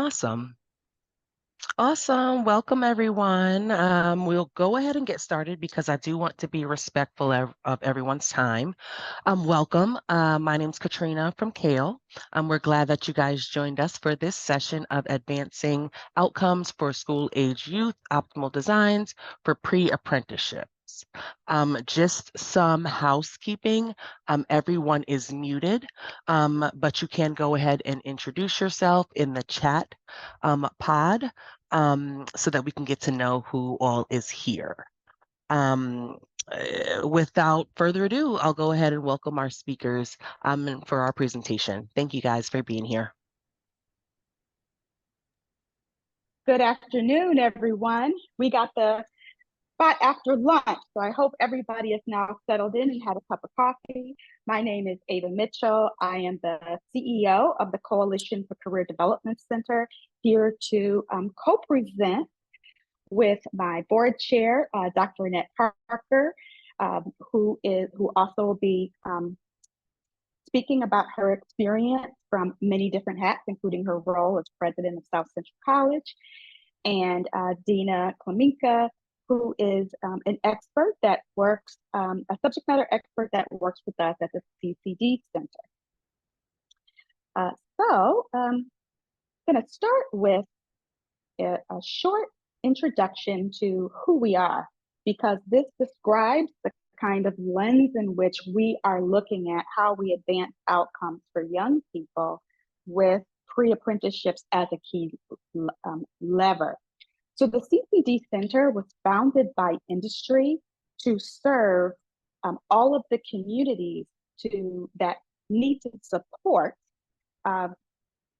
Awesome. Awesome. Welcome, everyone. We'll go ahead and get started because I do want to be respectful of everyone's time. Welcome. My name's Katrina from CAEL. We're glad that you guys joined us for this session of Advancing Outcomes for School-Age Youth, Optimal Designs for Pre-Apprenticeships. Just some housekeeping. Everyone is muted, but you can go ahead and introduce yourself in the chat pod so that we can get to know who all is here. Without further ado, I'll go ahead and welcome our speakers for our presentation. Thank you guys for being here. Good afternoon, everyone. We got the spot after lunch, so I hope everybody is now settled in and had a cup of coffee. My name is Ava Mitchell. I am the CEO of the Coalition for Career Development Center, here to co-present with my board chair, Dr. Annette Parker, who also will be speaking about her experience from many different hats, including her role as president of South Central College, and Dina Kleminka, who is an expert that works, a subject matter expert that works with us at the CCD Center. I'm going to start with a short introduction to who we are, because this describes the kind of lens in which we are looking at how we advance outcomes for young people with pre-apprenticeships as a key lever. So the CCD Center was founded by industry to serve all of the communities that need to support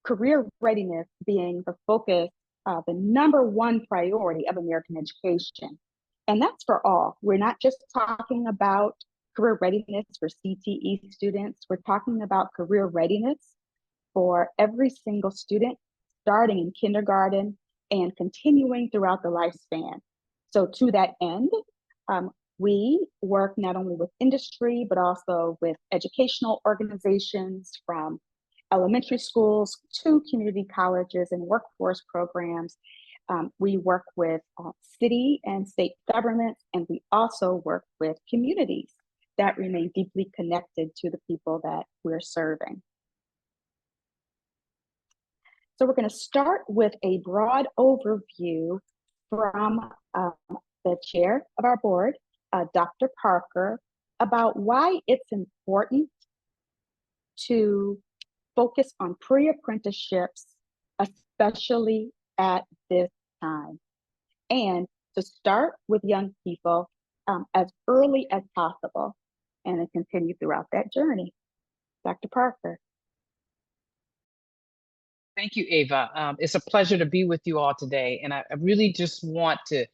career readiness being the focus, the number one priority of American education. And that's for all. We're not just talking about career readiness for CTE students. We're talking about career readiness for every single student, starting in kindergarten and continuing throughout the lifespan. So to that end, we work not only with industry, but also with educational organizations from elementary schools to community colleges and workforce programs. We work with city and state governments, and we also work with communities that remain deeply connected to the people that we're serving. So we're going to start with a broad overview from the chair of our board, Dr. Parker, about why it's important to focus on pre-apprenticeships, especially at this time, and to start with young people as early as possible and then continue throughout that journey. Dr. Parker. Thank you, Ava. It's a pleasure to be with you all today. And I really just want to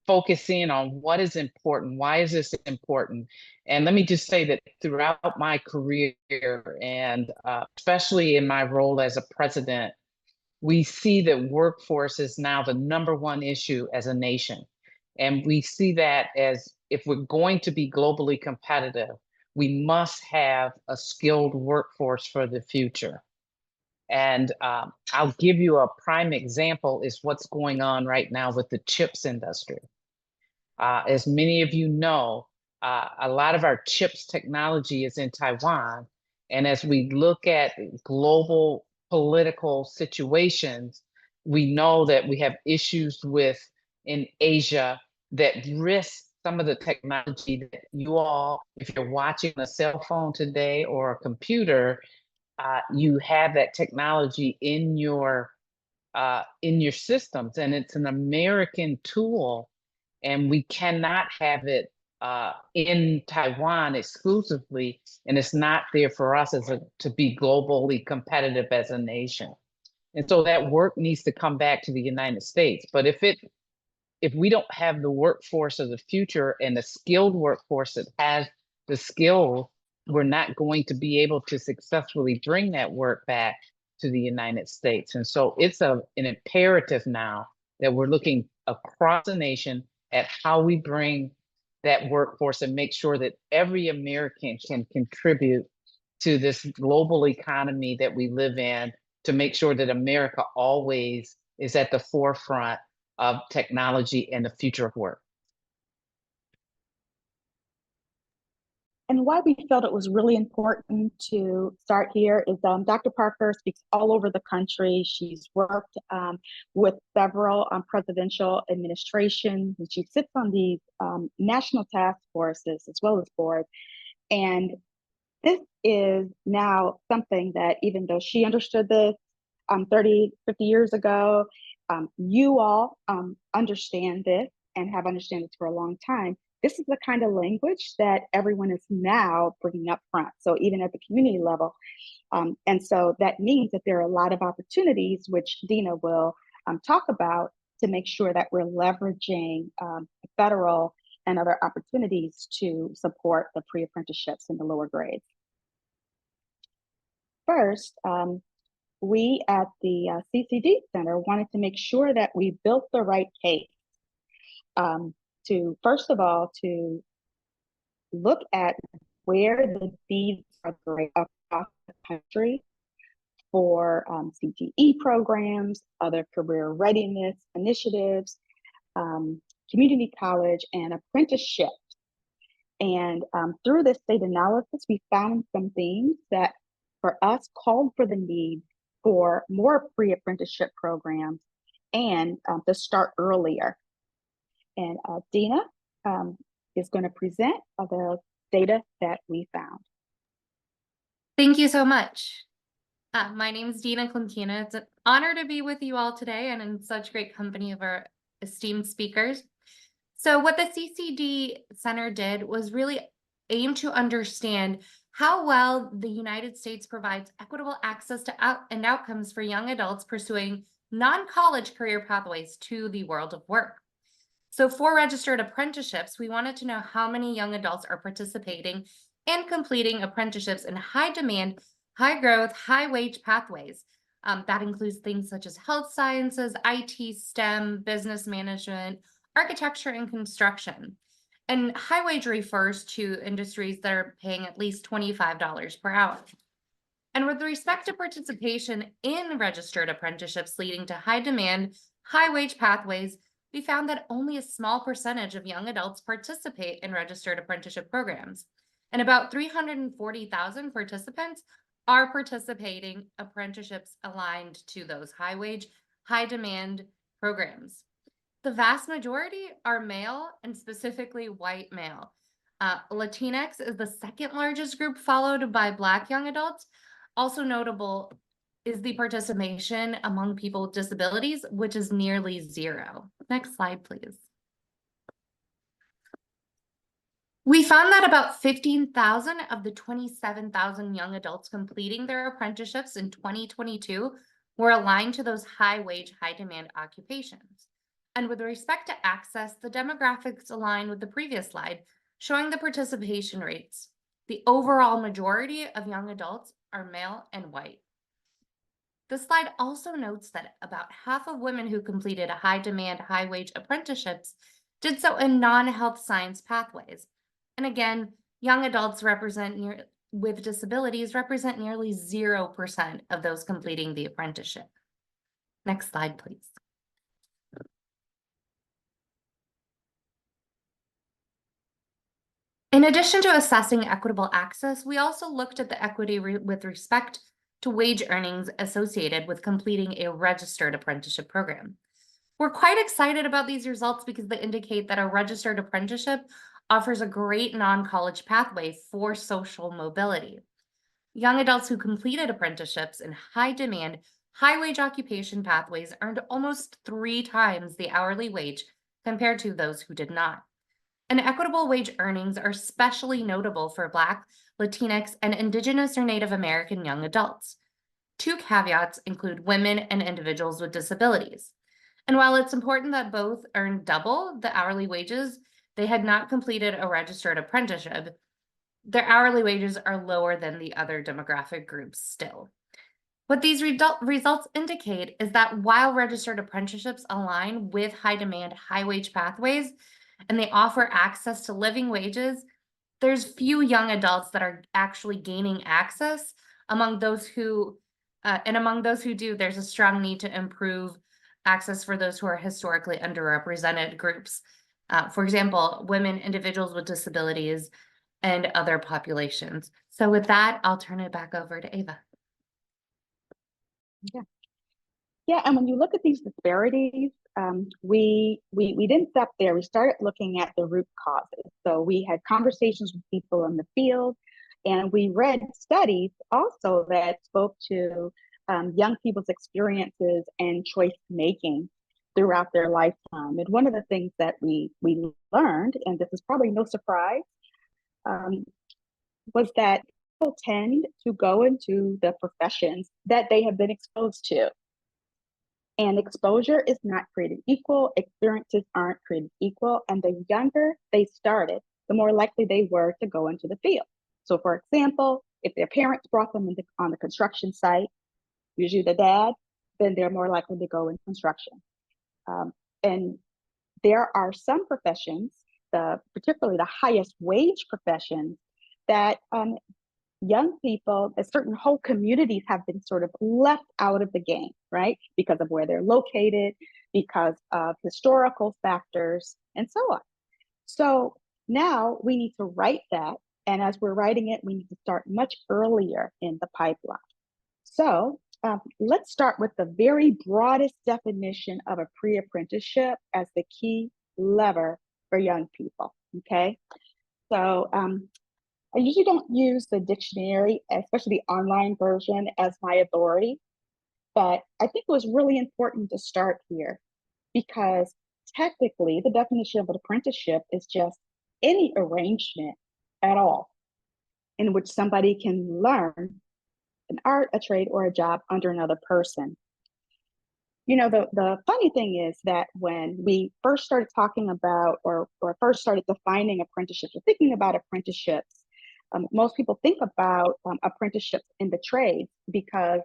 focus in on what is important. Why is this important? And let me just say that throughout my career, and especially in my role as a president, we see that workforce is now the number one issue as a nation. And we see that as, if we're going to be globally competitive, we must have a skilled workforce for the future. And I'll give you a prime example is what's going on right now with the chips industry. As many of you know, a lot of our chips technology is in Taiwan. And as we look at global political situations, we know that we have issues in Asia that risk some of the technology that you all, if you're watching a cell phone today or a computer, you have that technology in your systems, and it's an American tool, and we cannot have it in Taiwan exclusively, and it's not there for us to be globally competitive as a nation. And so that work needs to come back to the United States. But if we don't have the workforce of the future and the skilled workforce that has the skills, we're not going to be able to successfully bring that work back to the United States. And so it's an imperative now that we're looking across the nation at how we bring that workforce and make sure that every American can contribute to this global economy that we live in to make sure that America always is at the forefront of technology and the future of work. And why we felt it was really important to start here is Dr. Parker speaks all over the country. She's worked with several presidential administrations, and she sits on these national task forces as well as boards. And this is now something that, even though she understood this 30, 50 years ago, you all understand this and have understood this for a long time. This is the kind of language that everyone is now bringing up front. So even at the community level. And so that means that there are a lot of opportunities, which Dina will talk about, to make sure that we're leveraging federal and other opportunities to support the pre-apprenticeships in the lower grades. First, we at the CCD Center wanted to make sure that we built the right case to, first of all, to look at where the needs are great across the country for CTE programs, other career readiness initiatives, community college, and apprenticeships. And through this state analysis, we found some things that for us called for the need for more pre-apprenticeship programs and to start earlier. And Dina is going to present the data that we found. Thank you so much. My name is Dina Klimkina. It's an honor to be with you all today and in such great company of our esteemed speakers. So what the CCD Center did was really aim to understand how well the United States provides equitable access to outcomes for young adults pursuing non-college career pathways to the world of work. So for registered apprenticeships, we wanted to know how many young adults are participating and completing apprenticeships in high demand, high growth, high wage pathways. That includes things such as health sciences, IT, STEM, business management, architecture, and construction. And high wage refers to industries that are paying at least $25 per hour. And with respect to participation in registered apprenticeships leading to high demand, high wage pathways, we found that only a small percentage of young adults participate in registered apprenticeship programs. And about 340,000 participants are participating apprenticeships aligned to those high wage, high demand programs. The vast majority are male and specifically white male. Latinx is the second largest group, followed by Black young adults. Also notable is the participation among people with disabilities, which is nearly zero. Next slide, please. We found that about 15,000 of the 27,000 young adults completing their apprenticeships in 2022 were aligned to those high wage, high demand occupations. And with respect to access, the demographics align with the previous slide, showing the participation rates. The overall majority of young adults are male and white. The slide also notes that about half of women who completed a high demand, high wage apprenticeships did so in non-health science pathways. And again, young adults with disabilities represent nearly 0% of those completing the apprenticeship. Next slide, please. In addition to assessing equitable access, we also looked at the equity with respect to wage earnings associated with completing a registered apprenticeship program. We're quite excited about these results because they indicate that a registered apprenticeship offers a great non-college pathway for social mobility. Young adults who completed apprenticeships in high demand, high wage occupation pathways earned almost 3 times the hourly wage compared to those who did not. And equitable wage earnings are especially notable for Black, Latinx, and Indigenous or Native American young adults. 2 caveats include women and individuals with disabilities. And while it's important that both earn double the hourly wages, they had not completed a registered apprenticeship. Their hourly wages are lower than the other demographic groups still. What these results indicate is that while registered apprenticeships align with high demand, high wage pathways, and they offer access to living wages, there's few young adults that are actually gaining access among those who And among those who do, there's a strong need to improve access for those who are historically underrepresented groups. For example, women, individuals with disabilities, and other populations. So with that, I'll turn it back over to Ava. Yeah, and when you look at these disparities, we didn't stop there. We started looking at the root causes. So we had conversations with people in the field, and we read studies also that spoke to young people's experiences and choice making throughout their lifetime. And one of the things that we learned, and this is probably no surprise, was that people tend to go into the professions that they have been exposed to. And exposure is not created equal, experiences aren't created equal, and the younger they started, the more likely they were to go into the field. So for example, if their parents brought them on the construction site, usually the dad, then they're more likely to go in construction. And there are some professions, particularly the highest wage professions, that young people, certain whole communities have been sort of left out of the game, right? Because of where they're located, because of historical factors, and so on. So now we need to write that. And as we're writing it, we need to start much earlier in the pipeline. So let's start with the very broadest definition of a pre-apprenticeship as the key lever for young people, okay? So I usually don't use the dictionary, especially the online version, as my authority, but I think it was really important to start here because technically the definition of an apprenticeship is just any arrangement at all in which somebody can learn an art, a trade, or a job under another person. You know, the funny thing is that when we first started talking about or first started defining apprenticeships or thinking about apprenticeships, most people think about apprenticeships in the trades because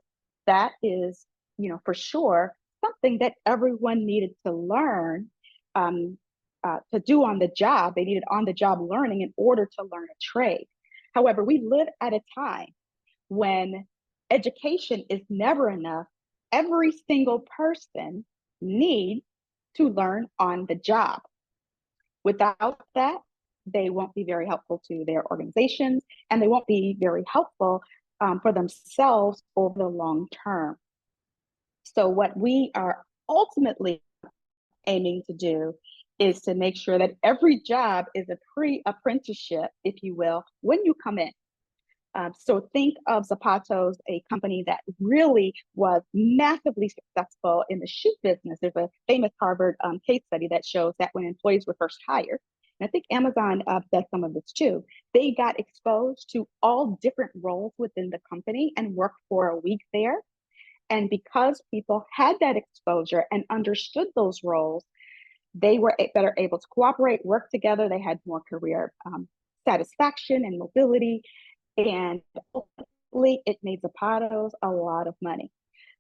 that is, you know, for sure something that everyone needed to learn to do on the job. They needed on-the-job learning in order to learn a trade. However, we live at a time when education is never enough. Every single person needs to learn on the job. Without that, they won't be very helpful to their organizations, and they won't be very helpful for themselves over the long term. So what we are ultimately aiming to do is to make sure that every job is a pre-apprenticeship, if you will, when you come in. So think of Zapato's, a company that really was massively successful in the shoe business. There's a famous Harvard case study that shows that when employees were first hired, and I think Amazon does some of this too, they got exposed to all different roles within the company and worked for a week there. And because people had that exposure and understood those roles, they were better able to cooperate, work together. They had more career satisfaction and mobility. And ultimately, it made Zapatos a lot of money.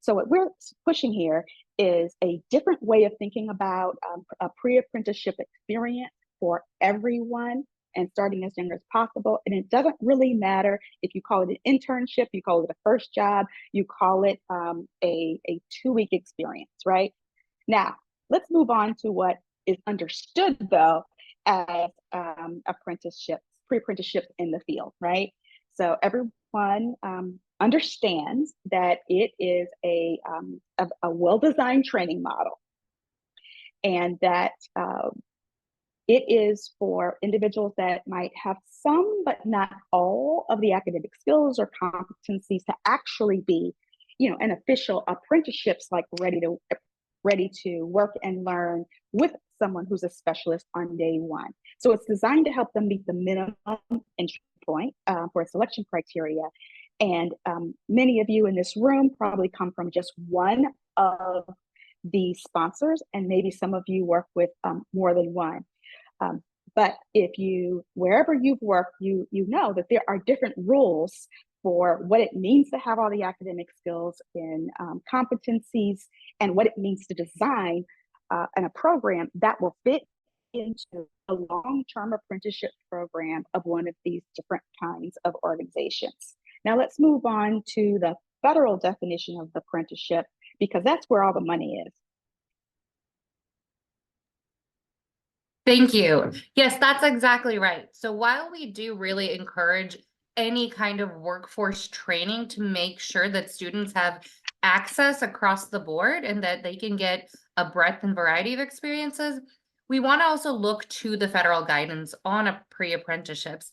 So what we're pushing here is a different way of thinking about a pre-apprenticeship experience for everyone and starting as young as possible. And it doesn't really matter if you call it an internship, you call it a first job, you call it a 2-week experience, right? Now, let's move on to what is understood, though, as apprenticeships, pre-apprenticeships in the field, right? So everyone understands that it is a well-designed training model, and that it is for individuals that might have some, but not all, of the academic skills or competencies to actually be, you know, an official apprenticeships, like ready to work and learn with someone who's a specialist on day one. So it's designed to help them meet the minimum entry point for selection criteria. And many of you in this room probably come from just one of the sponsors, and maybe some of you work with more than one. But wherever you've worked, you know that there are different rules for what it means to have all the academic skills and competencies, and what it means to design a program that will fit into a long-term apprenticeship program of one of these different kinds of organizations. Now let's move on to the federal definition of the apprenticeship, because that's where all the money is. Thank you. Yes, that's exactly right. So while we do really encourage any kind of workforce training to make sure that students have access across the board and that they can get a breadth and variety of experiences, we want to also look to the federal guidance on pre-apprenticeships,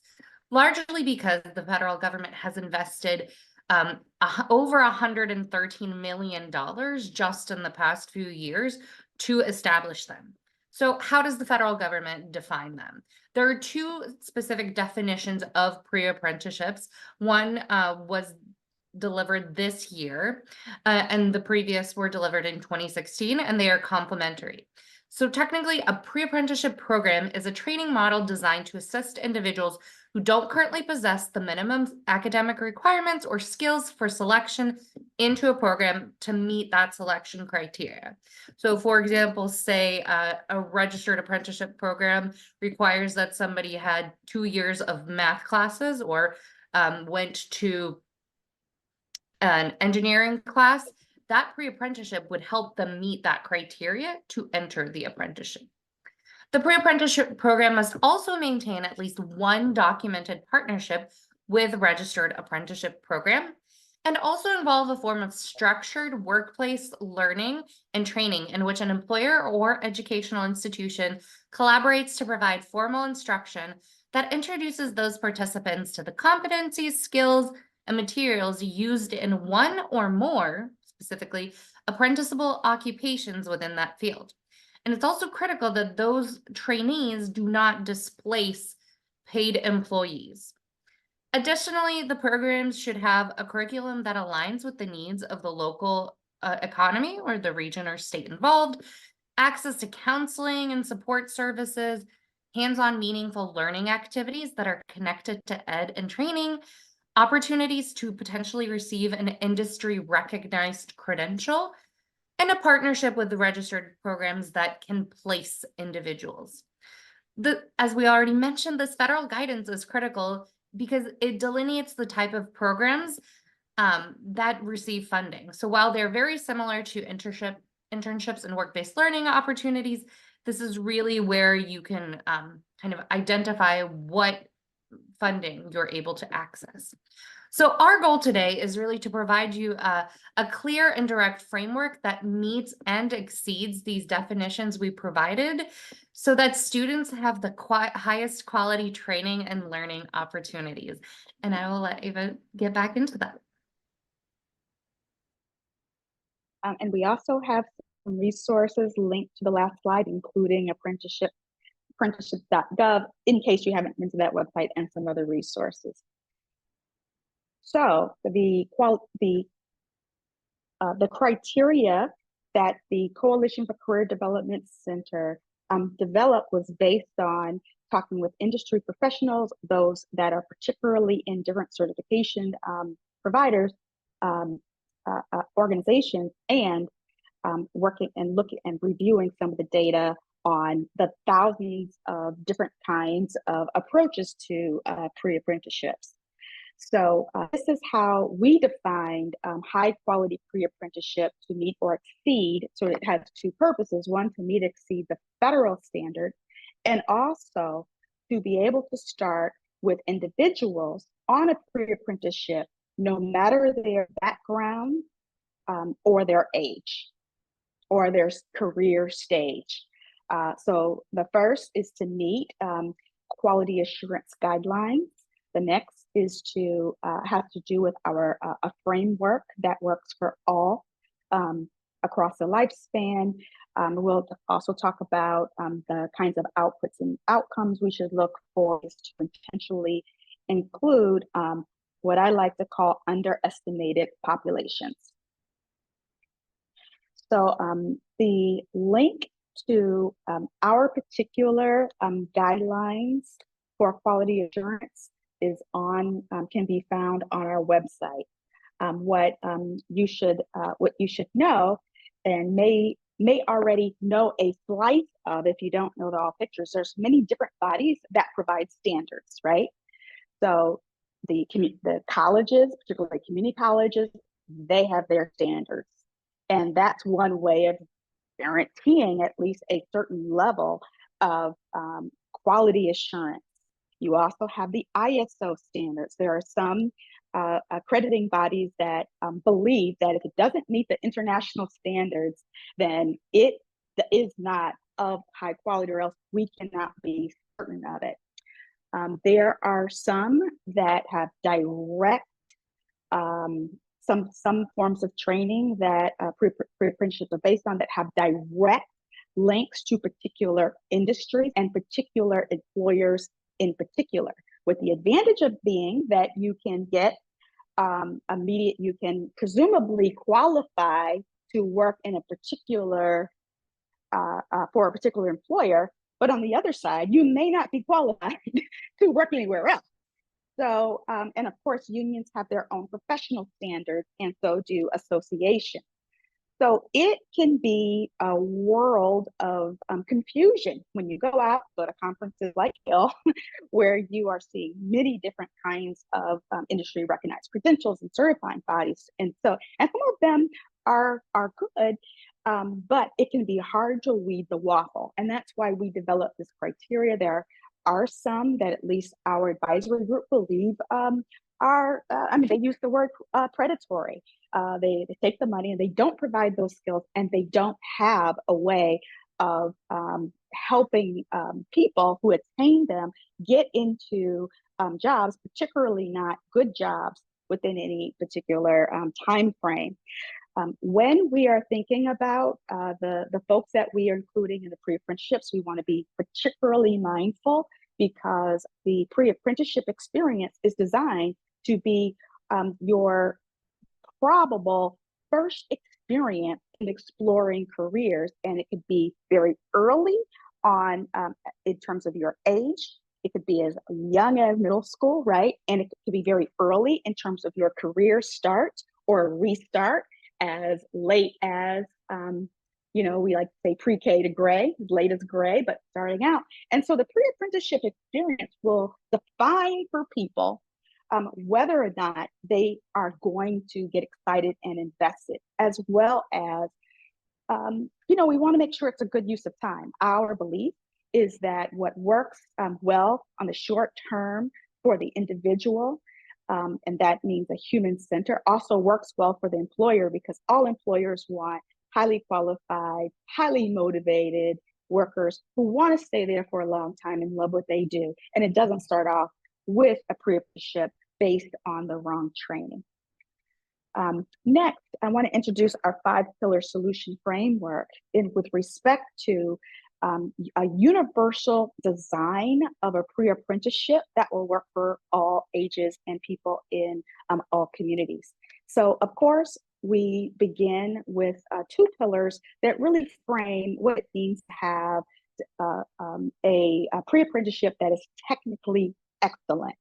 largely because the federal government has invested over $113 million just in the past few years to establish them. So how does the federal government define them? There are two specific definitions of pre-apprenticeships. One was delivered this year, and the previous were delivered in 2016, and they are complementary. So technically, a pre-apprenticeship program is a training model designed to assist individuals who don't currently possess the minimum academic requirements or skills for selection into a program to meet that selection criteria. So for example, say a registered apprenticeship program requires that somebody had 2 years of math classes or went to an engineering class. That pre-apprenticeship would help them meet that criteria to enter the apprenticeship. The pre-apprenticeship program must also maintain at least one documented partnership with a registered apprenticeship program and also involve a form of structured workplace learning and training in which an employer or educational institution collaborates to provide formal instruction that introduces those participants to the competencies, skills, and materials used in one or more, specifically, apprenticeable occupations within that field. And it's also critical that those trainees do not displace paid employees. Additionally, the programs should have a curriculum that aligns with the needs of the local economy or the region or state involved, access to counseling and support services, hands-on meaningful learning activities that are connected to ed and training, opportunities to potentially receive an industry recognized credential, and a partnership with the registered programs that can place individuals. As we already mentioned, this federal guidance is critical because it delineates the type of programs that receive funding. So while they're very similar to internships and work-based learning opportunities, this is really where you can kind of identify what funding you're able to access. So our goal today is really to provide you a clear and direct framework that meets and exceeds these definitions we provided so that students have the highest quality training and learning opportunities. And I will let Ava get back into that. And we also have some resources linked to the last slide, including apprenticeships.gov, in case you haven't been to that website, and some other resources. So the criteria that the Coalition for Career Development Center developed was based on talking with industry professionals, those that are particularly in different certification providers, organizations, and working and looking and reviewing some of the data on the thousands of different kinds of approaches to pre-apprenticeships. So this is how we defined high quality pre-apprenticeship to meet or exceed. So it has two purposes: one, to meet or exceed the federal standard, and also to be able to start with individuals on a pre-apprenticeship, no matter their background or their age or their career stage. So the first is to meet quality assurance guidelines. The next is to have to do with our a framework that works for all across the lifespan. We'll also talk about the kinds of outputs and outcomes we should look for, is to potentially include what I like to call underestimated populations. So the link to our particular guidelines for quality assurance is can be found on our website. What you should know, and may already know a slice of, if you don't know the all pictures, there's many different bodies that provide standards, right? So the colleges, particularly community colleges, they have their standards. And that's one way of guaranteeing at least a certain level of quality assurance. You also have the ISO standards. There are some accrediting bodies that believe that if it doesn't meet the international standards, then it is not of high quality, or else we cannot be certain of it. There are some that have direct, some forms of training that pre-apprenticeships are based on, that have direct links to particular industries and particular employers in particular, with the advantage of being that you can get you can presumably qualify to work in a particular for a particular employer, but on the other side, you may not be qualified to work anywhere else. So, and of course, unions have their own professional standards, and so do associations. So it can be a world of confusion when you go out, go to conferences like CAEL, where you are seeing many different kinds of industry recognized credentials and certifying bodies. And some of them are good, but it can be hard to weed the waffle. And that's why we developed this criteria. There are some that at least our advisory group believe they use the word predatory. They take the money and they don't provide those skills, and they don't have a way of helping people who attain them get into jobs, particularly not good jobs within any particular time frame. When we are thinking about the folks that we are including in the pre-apprenticeships, we want to be particularly mindful, because the pre-apprenticeship experience is designed to be your probable first experience in exploring careers. And it could be very early on in terms of your age. It could be as young as middle school, right? And it could be very early in terms of your career start or restart, as late as, we like to say pre-K to gray, as late as gray, but starting out. And so the pre-apprenticeship experience will define for people whether or not they are going to get excited and invested, as well as, we want to make sure it's a good use of time. Our belief is that what works well on the short term for the individual, and that means a human center, also works well for the employer, because all employers want highly qualified, highly motivated workers who want to stay there for a long time and love what they do. And it doesn't start off with a pre-apprenticeship based on the wrong training. Next, I want to introduce our 5-pillar solution framework with respect to a universal design of a pre-apprenticeship that will work for all ages and people in all communities. So, of course, we begin with 2 pillars that really frame what it means to have a pre-apprenticeship that is technically excellent.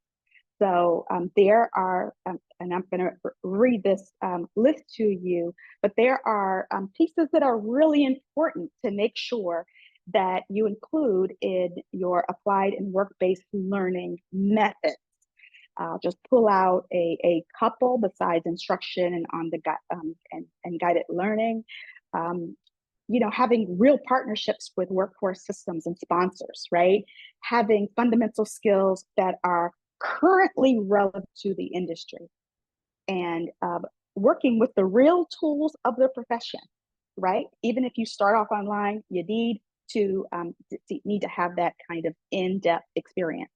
So there are, and I'm going to read this list to you, but there are pieces that are really important to make sure that you include in your applied and work-based learning methods. I'll just pull out a couple besides instruction and on the and guided learning. Having real partnerships with workforce systems and sponsors, right? Having fundamental skills that are currently relevant to the industry, and working with the real tools of the profession, right? Even if you start off online, you need to have that kind of in-depth experience.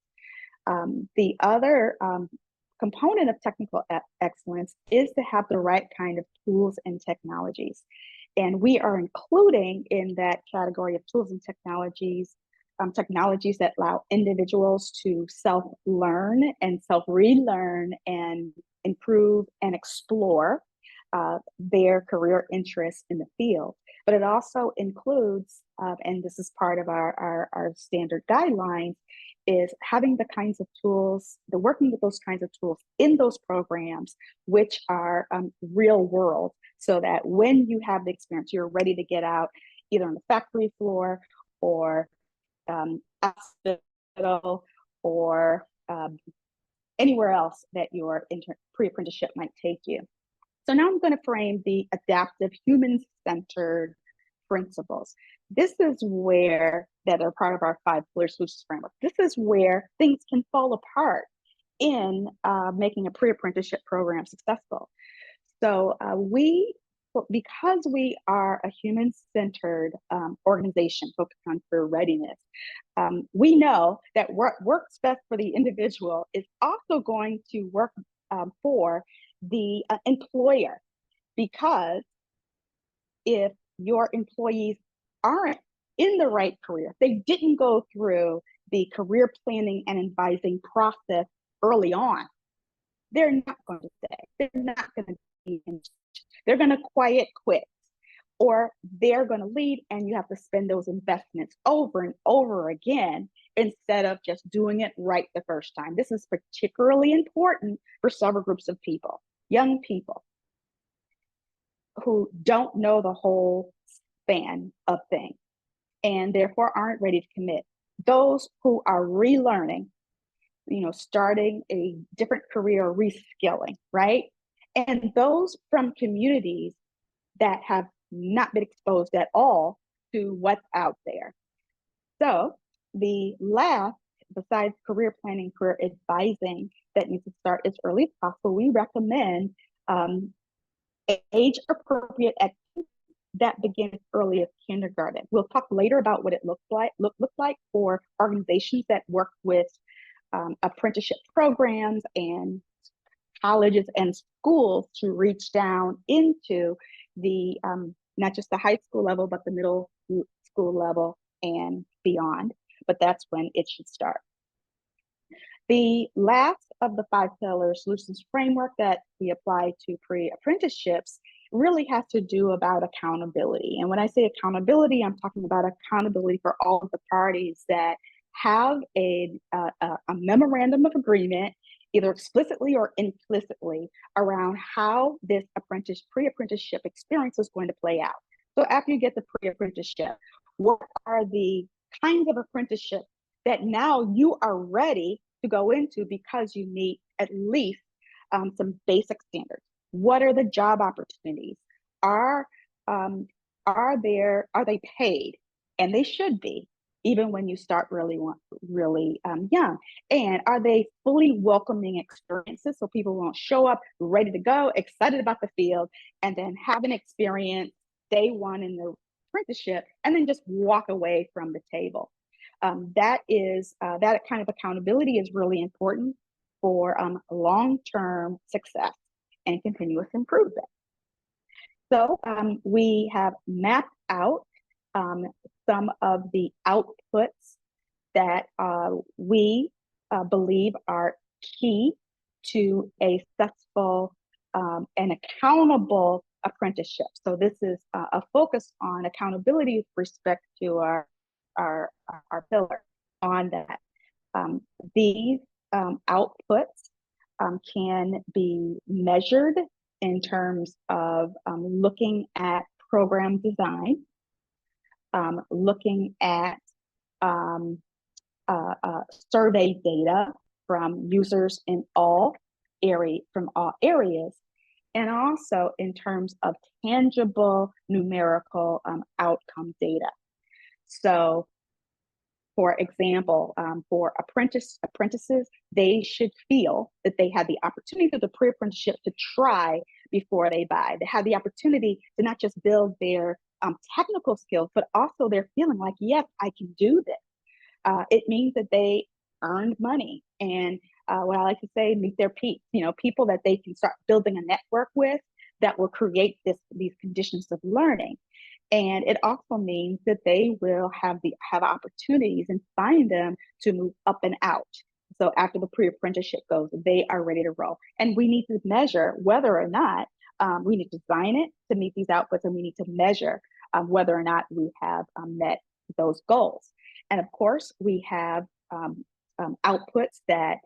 The other component of technical excellence is to have the right kind of tools and technologies. And we are including in that category of tools and technologies that allow individuals to self-learn and self-relearn and improve and explore their career interests in the field. But it also includes, and this is part of our standard guidelines, is having the kinds of tools, working with those kinds of tools in those programs, which are real world, so that when you have the experience, you're ready to get out either on the factory floor or hospital or anywhere else that your pre-apprenticeship might take you. So now I'm going to frame the adaptive human-centered principles. This is where, that are part of our 5-pillar solutions framework. This is where things can fall apart in making a pre-apprenticeship program successful. So because we are a human-centered organization focused on career readiness, we know that what works best for the individual is also going to work for the employer, because if your employees aren't in the right career, they didn't go through the career planning and advising process early on, they're not going to stay. They're not going to be in. They're going to quiet quit, or they're going to leave, and you have to spend those investments over and over again instead of just doing it right the first time. This is particularly important for several groups of people: young people who don't know the whole span of things and therefore aren't ready to commit. Those who are relearning, starting a different career, reskilling, right? And those from communities that have not been exposed at all to what's out there. So the last, besides career planning, career advising, that needs to start as early as possible, we recommend age-appropriate activities that begin as early as kindergarten. We'll talk later about what it looks like for organizations that work with apprenticeship programs and colleges and schools to reach down into the not just the high school level, but the middle school level and beyond. But that's when it should start. The last of the 5-pillar solutions framework that we apply to pre-apprenticeships really has to do about accountability. And when I say accountability, I'm talking about accountability for all of the parties that have a memorandum of agreement, either explicitly or implicitly, around how this pre-apprenticeship experience is going to play out. So after you get the pre-apprenticeship, what are the kinds of apprenticeship that now you are ready to go into because you meet at least some basic standards? What are the job opportunities? Are they paid? And they should be, even when you start really young. And are they fully welcoming experiences, so people won't show up ready to go, excited about the field, and then have an experience day one in the apprenticeship and then just walk away from the table? That kind of accountability is really important for long-term success and continuous improvement. So we have mapped out some of the outputs that we believe are key to a successful and accountable apprenticeship. So this is a focus on accountability with respect to our pillar on that. These outputs can be measured in terms of looking at program design, looking at survey data from users in all areas, and also in terms of tangible numerical outcome data. So, for example, for apprentices, they should feel that they had the opportunity through the pre-apprenticeship to try before they buy. They have the opportunity to not just build their technical skills, but also they're feeling like, yes, I can do this. It means that they earned money, and what I like to say, meet their peeps. People that they can start building a network with that will create these conditions of learning. And it also means that they will have opportunities and find them to move up and out. So after the pre-apprenticeship goes, they are ready to roll. And we need to measure whether or not we need to design it to meet these outputs, and we need to measure whether or not we have met those goals. And of course, we have outputs that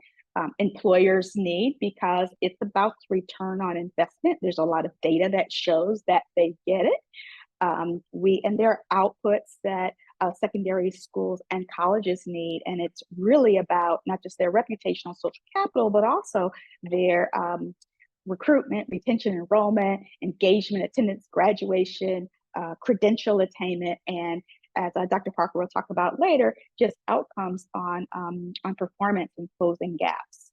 employers need, because it's about return on investment. There's a lot of data that shows that they get it. And there are outputs that secondary schools and colleges need, and it's really about not just their reputational social capital, but also their recruitment, retention, enrollment, engagement, attendance, graduation, credential attainment, and as Dr. Parker will talk about later, just outcomes on performance and closing gaps.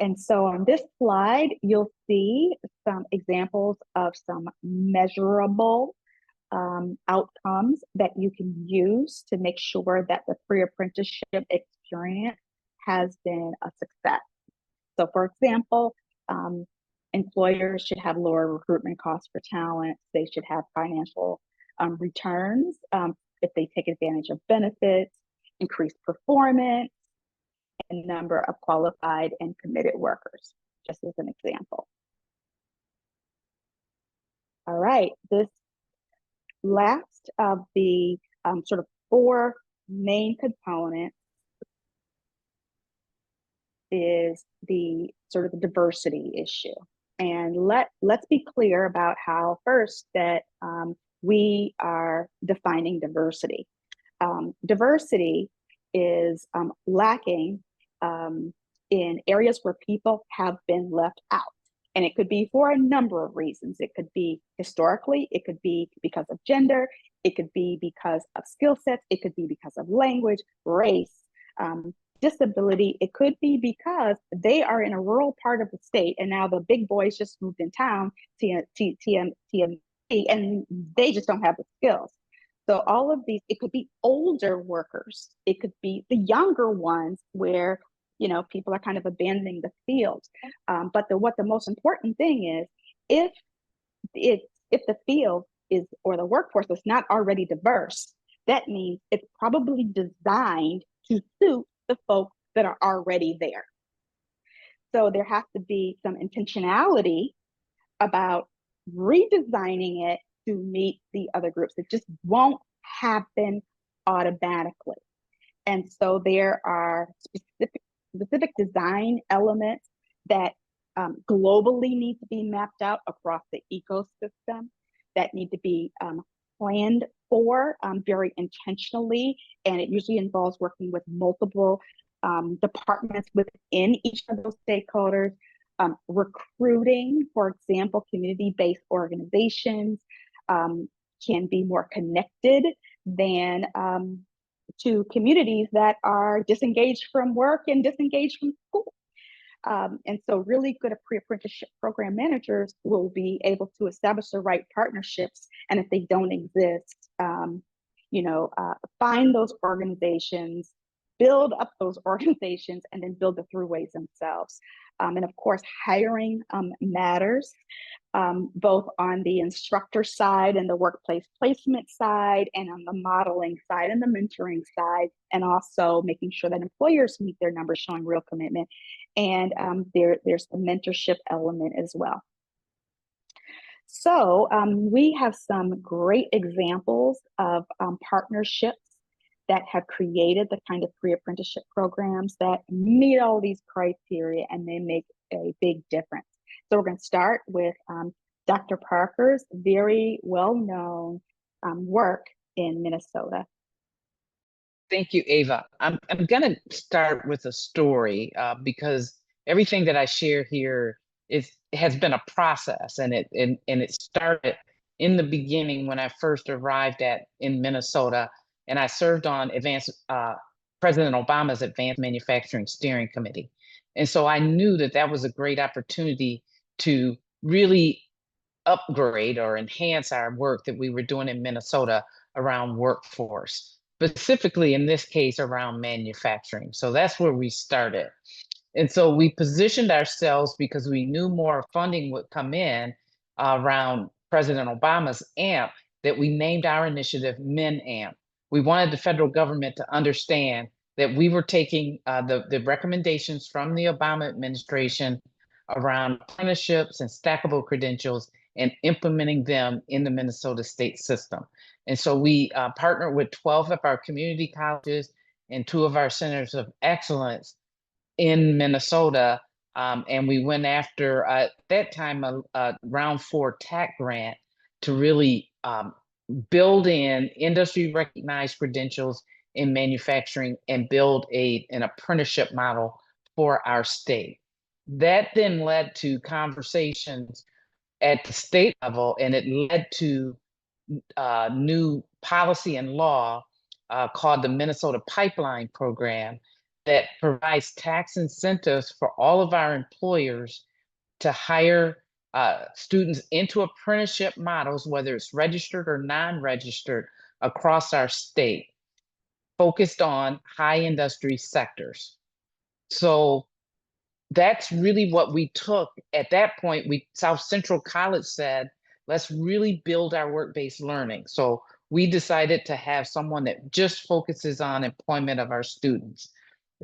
And so on this slide, you'll see some examples of some measurable outcomes that you can use to make sure that the pre-apprenticeship experience has been a success. So for example, employers should have lower recruitment costs for talent. They should have financial returns if they take advantage of benefits, increased performance, and number of qualified and committed workers, just as an example. All right, this last of the sort of 4 main components is the sort of the diversity issue. And let's be clear about how first that we are defining diversity. Diversity is lacking in areas where people have been left out. And it could be for a number of reasons. It could be historically, it could be because of gender, it could be because of skill sets, it could be because of language, race, disability. It could be because they are in a rural part of the state and now the big boys just moved in town, TMT, and they just don't have the skills. So all of these, it could be older workers, it could be the younger ones where people are kind of abandoning the field. But what the most important thing is, if the field is or the workforce is not already diverse, that means it's probably designed to suit the folks that are already there. So there has to be some intentionality about redesigning it to meet the other groups. It just won't happen automatically. And so there are specific design elements that globally need to be mapped out across the ecosystem, that need to be planned for very intentionally. And it usually involves working with multiple departments within each of those stakeholders. Recruiting, for example, community-based organizations can be more connected than to communities that are disengaged from work and disengaged from school. And so really good pre-apprenticeship program managers will be able to establish the right partnerships. And if they don't exist, find those organizations, build up those organizations, and then build the throughways themselves. And of course, hiring matters, both on the instructor side and the workplace placement side, and on the modeling side and the mentoring side, and also making sure that employers meet their numbers, showing real commitment. And there's the mentorship element as well. So we have some great examples of partnerships that have created the kind of pre-apprenticeship programs that meet all these criteria and they make a big difference. So we're going to start with Dr. Parker's very well-known work in Minnesota. Thank you, Ava. I'm going to start with a story because everything that I share here has been a process, and it started in the beginning when I first arrived in Minnesota, and I served on President Obama's Advanced Manufacturing Steering Committee. And so I knew that was a great opportunity to really upgrade or enhance our work that we were doing in Minnesota around workforce, specifically in this case around manufacturing. So that's where we started. And so we positioned ourselves because we knew more funding would come in around President Obama's AMP, that we named our initiative MinAMP. We wanted the federal government to understand that we were taking the recommendations from the Obama administration around apprenticeships and stackable credentials and implementing them in the Minnesota state system. And so we partnered with 12 of our community colleges and 2 of our centers of excellence in Minnesota. And we went after, at that time, a round 4 TAC grant to really build in industry recognized credentials in manufacturing and build an apprenticeship model for our state. That then led to conversations at the state level, and it led to new policy and law called the Minnesota Pipeline Program that provides tax incentives for all of our employers to hire students into apprenticeship models, whether it's registered or non-registered, across our state, focused on high industry sectors. So that's really what we took. At that point, South Central College said, let's really build our work-based learning. So we decided to have someone that just focuses on employment of our students,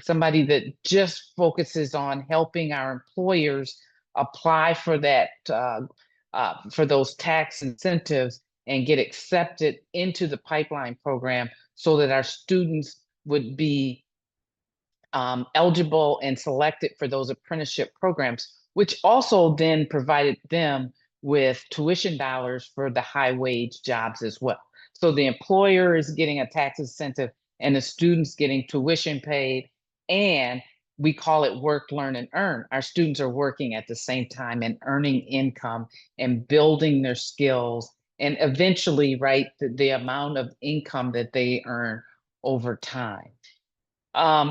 somebody that just focuses on helping our employers apply for that, for those tax incentives and get accepted into the pipeline program so that our students would be eligible and selected for those apprenticeship programs, which also then provided them with tuition dollars for the high wage jobs as well. So the employer is getting a tax incentive and the students getting tuition paid, and we call it work, learn, and earn. Our students are working at the same time and earning income and building their skills, and eventually, right, the amount of income that they earn over time.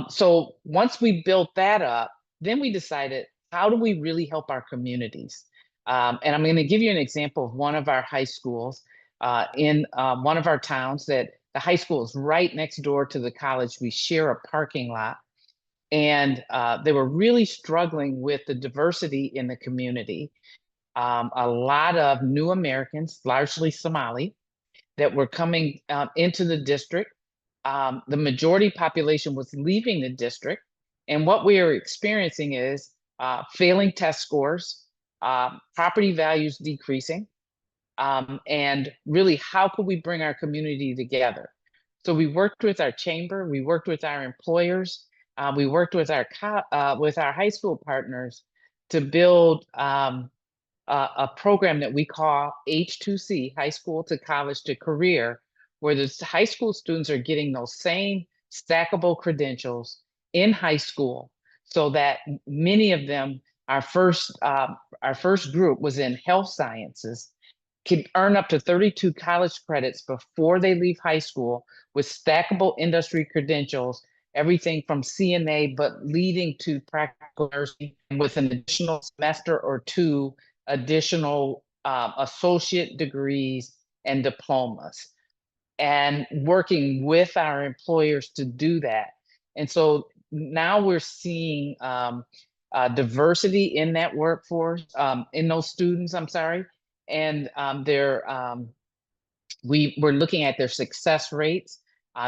So once we built that up, then we decided, how do we really help our communities? And I'm going to give you an example of one of our high schools in one of our towns. That the high school is right next door to the college. We share a parking lot, and they were really struggling with the diversity in the community. A lot of new Americans, largely Somali, that were coming into the district. The majority population was leaving the district. And what we are experiencing is failing test scores, property values decreasing, and really, how could we bring our community together? So we worked with our chamber, we worked with our employers, we worked with our high school partners to build a program that we call H2C, High School to College to Career, where the high school students are getting those same stackable credentials in high school, so that many of them, our first group was in health sciences, can earn up to 32 college credits before they leave high school with stackable industry credentials, everything from CNA, but leading to practical nursing with an additional semester or two additional associate degrees and diplomas, and working with our employers to do that. And so now we're seeing diversity in that workforce, in those students, I'm sorry. And we're looking at their success rates.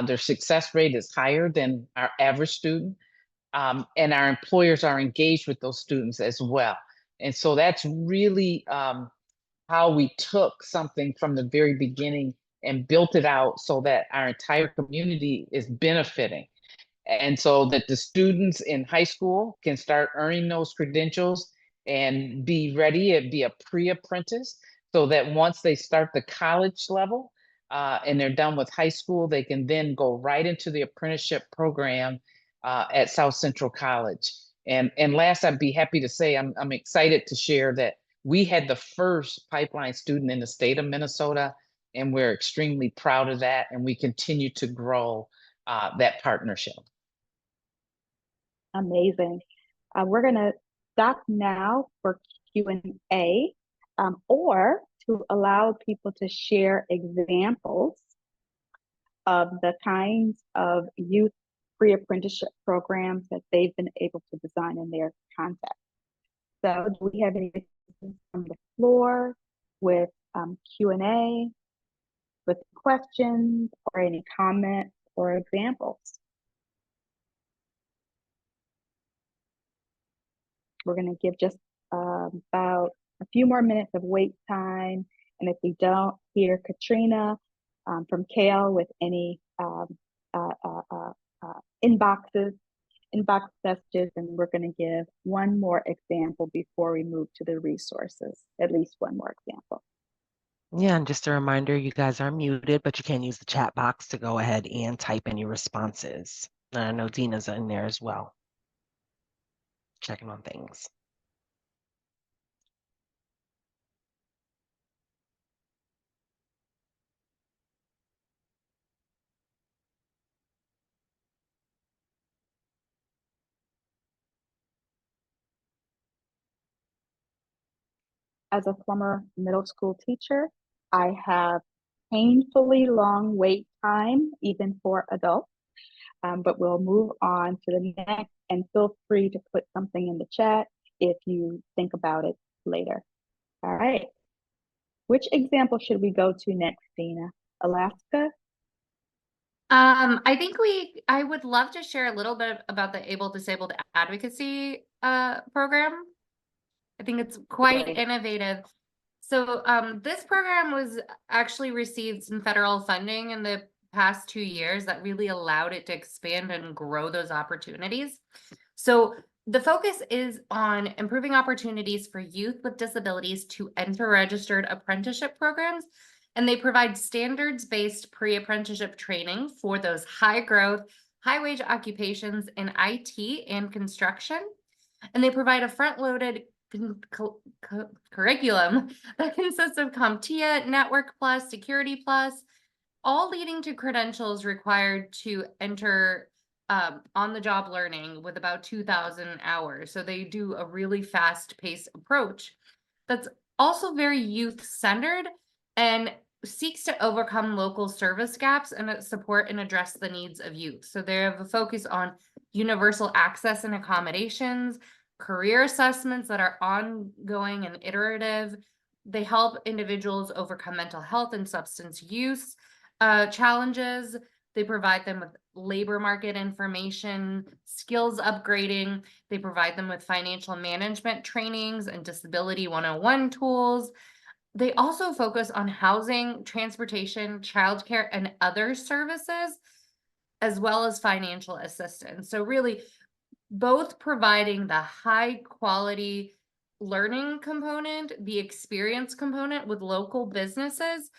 Their success rate is higher than our average student. And our employers are engaged with those students as well. And so that's really how we took something from the very beginning and built it out so that our entire community is benefiting. And so that the students in high school can start earning those credentials and be ready and be a pre-apprentice, so that once they start the college level and they're done with high school, they can then go right into the apprenticeship program at South Central College. And last, I'd be happy to say I'm excited to share that we had the first pipeline student in the state of Minnesota, and we're extremely proud of that, and we continue to grow that partnership. Amazing. We're going to stop now for Q&A, or to allow people to share examples of the kinds of youth pre-apprenticeship programs that they've been able to design in their context. So do we have any from the floor with Q&A, with questions, or any comments or examples? We're going to give just about a few more minutes of wait time. And if we don't hear Katrina from CAEL with any inbox messages, and we're going to give one more example before we move to the resources, at least one more example. Yeah, and just a reminder, you guys are muted, but you can use the chat box to go ahead and type any responses. I know Dina's in there as well. checking on things. As a former middle school teacher, I have painfully long wait time, even for adults. But we'll move on to the next, and feel free to put something in the chat if you think about it later. All right. Which example should we go to next, Dina? Alaska? I would love to share a little bit about the Able Disabled Advocacy program. I think it's quite Great. innovative. So this program was actually received some federal funding in the past 2 years that really allowed it to expand and grow those opportunities. So the focus is on improving opportunities for youth with disabilities to enter registered apprenticeship programs. And they provide standards-based pre-apprenticeship training for those high growth, high wage occupations in IT and construction. And they provide a front-loaded curriculum that consists of CompTIA, Network Plus, Security Plus, all leading to credentials required to enter on-the-job learning with about 2,000 hours. So they do a really fast-paced approach that's also very youth-centered and seeks to overcome local service gaps and support and address the needs of youth. So they have a focus on universal access and accommodations, career assessments that are ongoing and iterative. They help individuals overcome mental health and substance use challenges. They provide them with labor market information, skills upgrading. They provide them with financial management trainings and disability 101 tools. They also focus on housing, transportation, childcare, and other services, as well as financial assistance. So really, both providing the high quality learning component, the experience component with local businesses,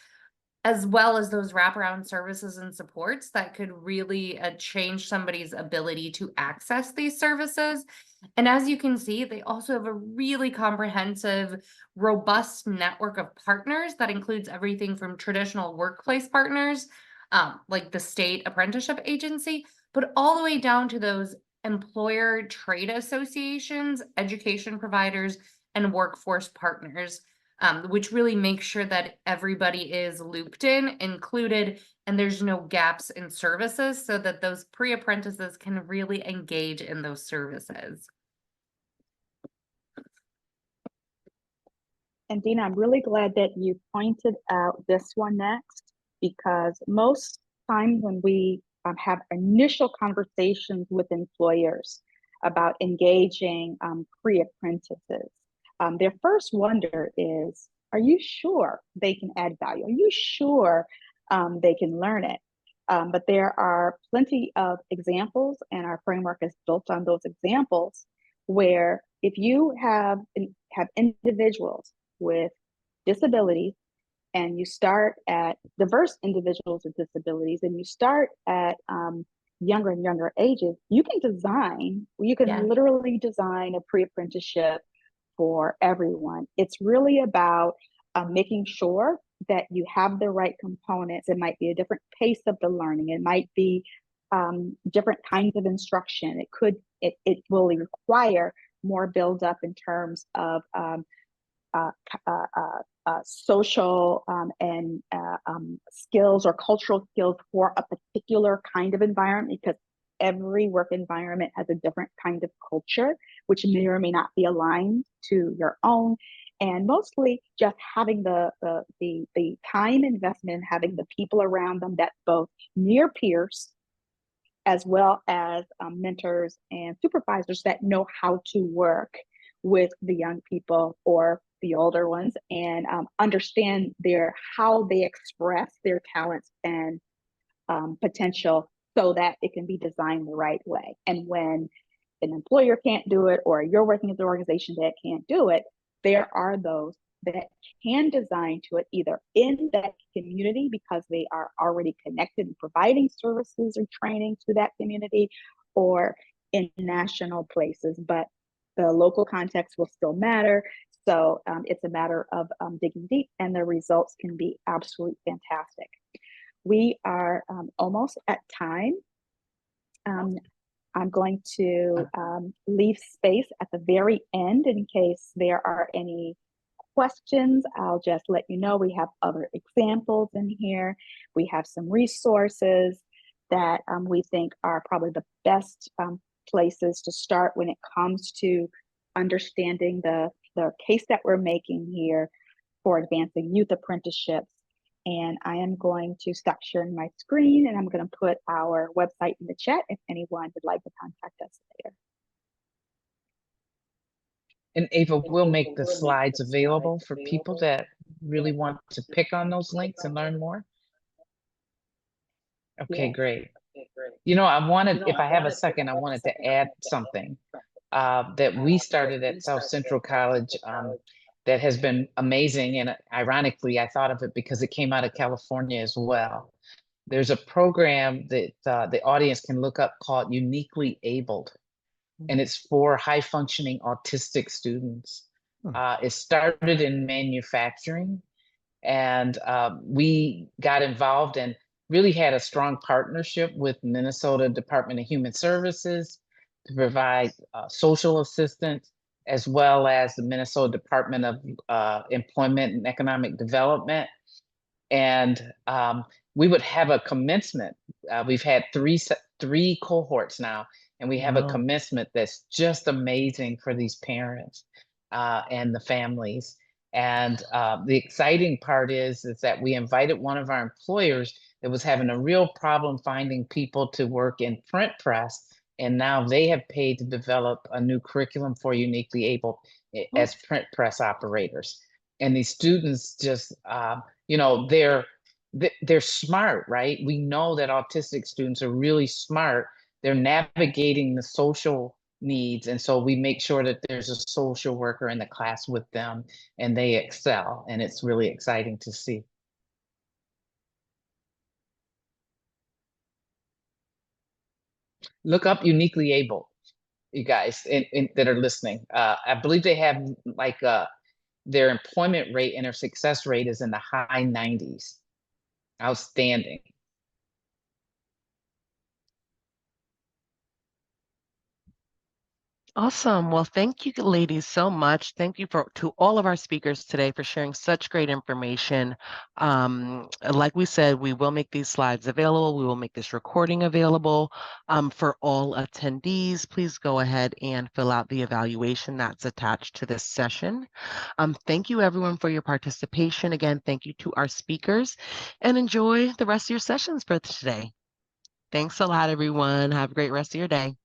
as well as those wraparound services and supports that could really change somebody's ability to access these services. And as you can see, they also have a really comprehensive, robust network of partners that includes everything from traditional workplace partners, like the state apprenticeship agency, but all the way down to those employer trade associations, education providers, and workforce partners, which really makes sure that everybody is looped in, included, and there's no gaps in services so that those pre-apprentices can really engage in those services. And Dina, I'm really glad that you pointed out this one next, because most times when we have initial conversations with employers about engaging pre-apprentices, their first wonder is, are you sure they can add value? Are you sure they can learn it? But there are plenty of examples, and our framework is built on those examples, where if you have individuals with disabilities, and you start at diverse individuals with disabilities, and you start at younger and younger ages, you can literally design a pre-apprenticeship for everyone. It's really about making sure that you have the right components. It might be a different pace of the learning. It might be different kinds of instruction. It will require more build up in terms of social and skills or cultural skills for a particular kind of environment, because every work environment has a different kind of culture, which may or may not be aligned to your own. And mostly just having the time investment, having the people around them that both near peers as well as mentors and supervisors that know how to work with the young people or the older ones, and understand how they express their talents and potential, so that it can be designed the right way. And when an employer can't do it, or you're working with an organization that can't do it, there are those that can design to it, either in that community because they are already connected and providing services or training to that community, or in national places. But the local context will still matter. So it's a matter of digging deep, and the results can be absolutely fantastic. We are almost at time. I'm going to leave space at the very end in case there are any questions. I'll just let you know we have other examples in here. We have some resources that we think are probably the best places to start when it comes to understanding the case that we're making here for advancing youth apprenticeships. And I am going to stop sharing my screen, and I'm going to put our website in the chat if anyone would like to contact us there. And Ava, we'll make the slides available for people that really want to pick on those links and learn more. Okay, Yeah. great. You know, I wanted, if I have a second, I wanted to add something that we started at South Central College that has been amazing. And ironically, I thought of it because it came out of California as well. There's a program that the audience can look up called Uniquely Abled, and it's for high functioning autistic students. It started in manufacturing, and we got involved and really had a strong partnership with Minnesota Department of Human Services to provide social assistance, as well as the Minnesota Department of Employment and Economic Development. And we would have a commencement. We've had three cohorts now, and we have a commencement that's just amazing for these parents and the families. And the exciting part is that we invited one of our employers that was having a real problem finding people to work in print press, and now they have paid to develop a new curriculum for uniquely able as print press operators. And these students just, you know, they're smart, right? We know that autistic students are really smart. They're navigating the social needs, and so we make sure that there's a social worker in the class with them, and they excel, and it's really exciting to see. Look up Uniquely Able, you guys that are listening. I believe they have like their employment rate and their success rate is in the high 90s. Outstanding. Awesome. Well, thank you, ladies, so much. Thank you to all of our speakers today for sharing such great information. Like we said, we will make these slides available. We will make this recording available for all attendees. Please go ahead and fill out the evaluation that's attached to this session. Thank you, everyone, for your participation. Again, thank you to our speakers, and enjoy the rest of your sessions for today. Thanks a lot, everyone. Have a great rest of your day.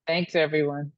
Thanks, everyone.